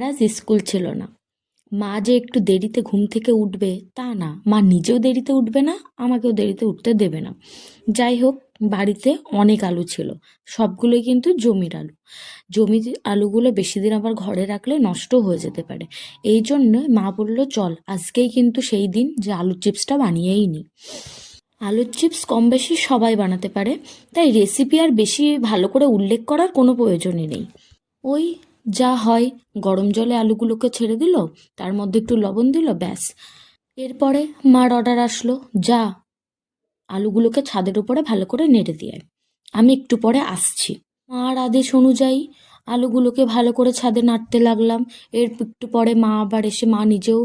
আজ স্কুল ছিল না। মা যে একটু দেরিতে ঘুম থেকে উঠবে তা না, মা নিজেও দেরিতে উঠবে না, আমাকেও দেরিতে উঠতে দেবে না। যাই হোক, বাড়িতে অনেক আলু ছিল, সবগুলোই কিন্তু জমির আলু। জমির আলুগুলো বেশি দিন আবার ঘরে রাখলে নষ্ট হয়ে যেতে পারে। এই জন্য মা বলল, চল আজকেই কিন্তু সেই দিন যে আলুর চিপসটা বানিয়েই নি। আলুর চিপস কম বেশি সবাই বানাতে পারে, তাই রেসিপি আর বেশি ভালো করে উল্লেখ করার কোনো প্রয়োজনই নেই। ওই যা হয়, গরম জলে আলুগুলোকে ছেড়ে দিল, তার মধ্যে একটু লবণ দিল, ব্যাস। এরপরে মার অর্ডার আসলো, যা আলুগুলোকে ছাদের উপরে ভালো করে নেড়ে দিয়ে আয়। আমি একটু পরে আসছি। মার আদেশ অনুযায়ী আলুগুলোকে ভালো করে ছাদে নাড়তে লাগলাম। এর একটু পরে মা নিজেও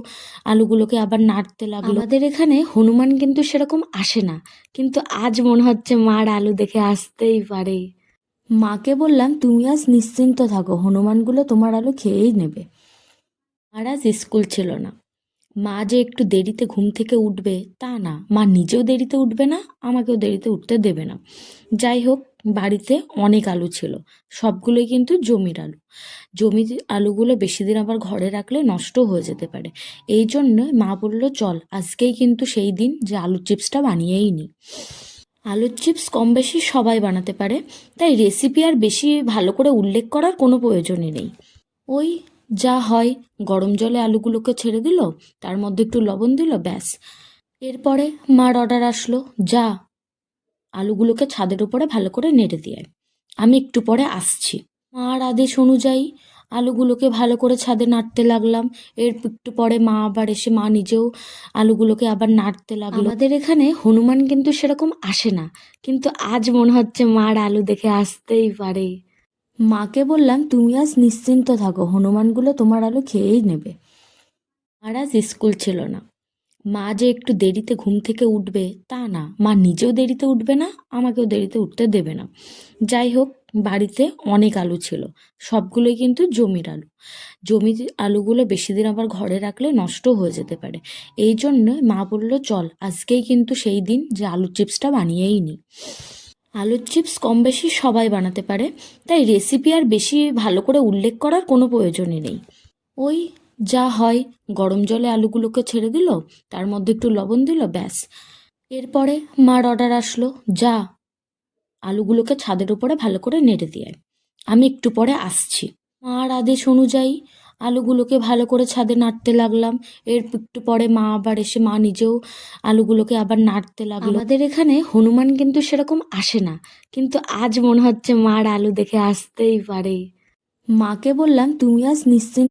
আলুগুলোকে আবার নাড়তে লাগলো। আমাদের এখানে হনুমান কিন্তু সেরকম আসে না, কিন্তু আজ মনে হচ্ছে মার আলু দেখে আসতেই পারে। মাকে বললাম, তুমি আজ নিশ্চিন্ত থাকো, হনুমানগুলো তোমার আলু খেয়েই নেবে। আর আজ স্কুল ছিল না। মা যে একটু দেরিতে ঘুম থেকে উঠবে তা না, মা নিজেও দেরিতে উঠবে না, আমাকেও দেরিতে উঠতে দেবে না। যাই হোক, বাড়িতে অনেক আলু ছিল, সবগুলোই কিন্তু জমির আলু। জমির আলুগুলো বেশি দিন আবার ঘরে রাখলে নষ্ট হয়ে যেতে পারে। এই জন্য মা বলল, চল আজকেই কিন্তু সেই দিন যে আলুর চিপসটা বানিয়েই নি। আলুর চিপস কম বেশি সবাই বানাতে পারে, তাই রেসিপি আর বেশি ভালো করে উল্লেখ করার কোনো প্রয়োজনই নেই। ওই যা হয়, গরম জলে আলুগুলোকে ছেড়ে দিল, তার মধ্যে একটু লবণ দিল, ব্যাস। এরপরে মার অর্ডার আসলো, যা আলুগুলোকে ছাদের উপরে ভালো করে নেড়ে দিয়ে আয়। আমি একটু পরে আসছি। মার আদেশ অনুযায়ী আলুগুলোকে ভালো করে ছাদে নাড়তে লাগলাম। এর একটু পরে মা নিজেও আলুগুলোকে আবার নাড়তে লাগলো। আমাদের এখানে হনুমান কিন্তু সেরকম আসে না, কিন্তু আজ মনে হচ্ছে মার আলু দেখে আসতেই পারে। মাকে বললাম, তুমি আজ নিশ্চিন্ত থাকো, হনুমানগুলো তোমার আলু খেয়েই নেবে। আর আজ স্কুল ছিল না। মা যে একটু দেরিতে ঘুম থেকে উঠবে তা না, মা নিজেও দেরিতে উঠবে না, আমাকেও দেরিতে উঠতে দেবে না। যাই হোক, বাড়িতে অনেক আলু ছিল, সবগুলোই কিন্তু জমির আলু। জমির আলুগুলো বেশি দিন আবার ঘরে রাখলে নষ্ট হয়ে যেতে পারে। এই জন্য মা বলল, চল আজকেই কিন্তু সেই দিন যে আলুর চিপসটা বানিয়েই নি। আলুর চিপস কম বেশি সবাই বানাতে পারে, তাই রেসিপি আর বেশি ভালো করে উল্লেখ করার কোনো প্রয়োজনই নেই। ওই যা হয়, গরম জলে আলুগুলোকে ছেড়ে দিল, তার মধ্যে একটু লবণ দিল, ব্যাস। এরপরে মার অর্ডার আসলো, যা আলুগুলোকে ছাদের উপরে ভালো করে নেড়ে দিয়ে আয়। আমি একটু পরে আসছি। মার আদেশ অনুযায়ী আলুগুলোকে ভালো করে ছাদে নাড়তে লাগলাম। এর একটু পরে মা নিজেও আলুগুলোকে আবার নাড়তে লাগলো। আমাদের এখানে হনুমান কিন্তু সেরকম আসে না, কিন্তু আজ মনে হচ্ছে মার আলু দেখে আসতেই পারে। মাকে বললাম, তুমি আজ নিশ্চিন্ত